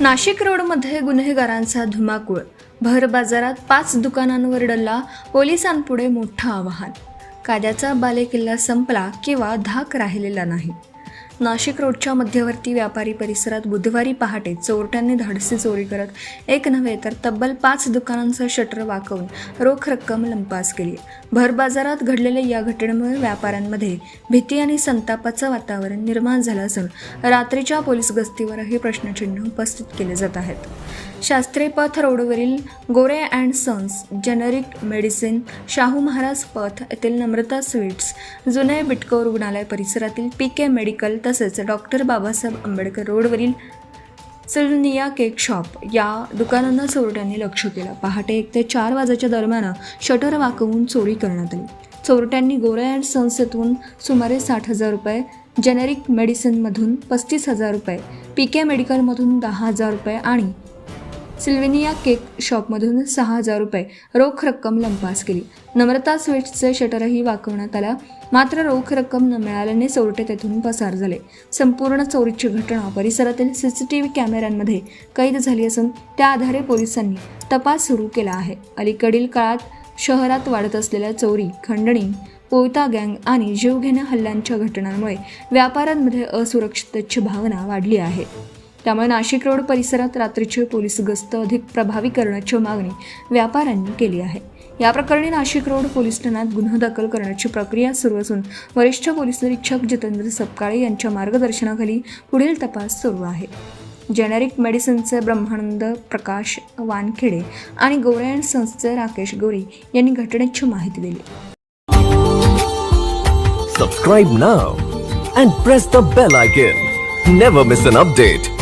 नाशिक रोडमध्ये गुन्हेगारांचा धुमाकूळ. भर बाजारात 5 दुकानांवर डल्ला. पोलिसांपुढे मोठं आव्हान. कायद्याचा बालेकिल्ला संपला किंवा धाक राहिलेला नाही. नाशिक रोडच्या मध्यवर्ती व्यापारी परिसरात बुधवारी पहाटे चोरट्यांनी धाडसी चोरी करत एक नव्हे तर तब्बल 5 दुकानांचं शटर वाकवून रोख रक्कम लंपास केली. भर बाजारात घडलेल्या या घटनेमुळे व्यापाऱ्यांमध्ये भीती आणि संतापाचं वातावरण निर्माण झालं असून रात्रीच्या पोलीस गस्तीवरही प्रश्नचिन्ह उपस्थित केले जात आहेत. शास्त्री पथ रोडवरील Gore and sons generic medicine, Shahu Maharaj Path येथील नम्रता स्वीट्स, जुने बिटको रुग्णालय परिसरातील PK मेडिकल तसेच डॉक्टर बाबासाहेब आंबेडकर रोडवरील सिल्व्हनिया केक शॉप या दुकानांना चोरट्यांनी लक्ष केलं. पहाटे 1 ते 4 वाजेच्या दरम्यान शटर वाकवून चोरी करण्यात आली. चोरट्यांनी गोरे अँड सन्स येथून सुमारे 60,000 रुपये, जेनेरिक मेडिसिनमधून 35,000 रुपये, PK मेडिकलमधून 10,000 रुपये आणि सिल्व्हनिया केक शॉपमधून 6,000 रुपये रोख रक्कम लंपास केली. नम्रता स्वीट्सचे शटरही वाकवण्यात आला. मात्र रोख रक्कम न मिळाल्याने चोरटे तेथून पसार झाले. संपूर्ण चोरीची घटना परिसरातील CCTV कॅमेऱ्यांमध्ये कैद झाली असून त्या आधारे पोलिसांनी तपास सुरू केला आहे. अलीकडील काळात शहरात वाढत असलेल्या चोरी, खंडणी, पोयता गँग आणि जीवघेण्या हल्ल्यांच्या घटनांमुळे व्यापाऱ्यांमध्ये असुरक्षिततेची भावना वाढली आहे. त्यामुळे नाशिक रोड परिसरात रात्रीची पोलीस गस्त अधिक प्रभावी करण्याची मागणी व्यापाऱ्यांनी केली आहे. या प्रकरणी नाशिक रोड पोलीस ठाण्यात गुन्हा दाखल करण्याची प्रक्रिया सुरू असून वरिष्ठ पोलीस निरीक्षक जितेंद्र सपकाळे यांच्या मार्गदर्शनाखाली पुढील तपास सुरू आहे. जेनेरिक मेडिसिनचे ब्रह्मानंद प्रकाश वानखेडे आणि गोरे अँड सन्सचे राकेश गोरे यांनी घटनेची माहिती दिली. Subscribe now and press the bell icon. Never miss an update.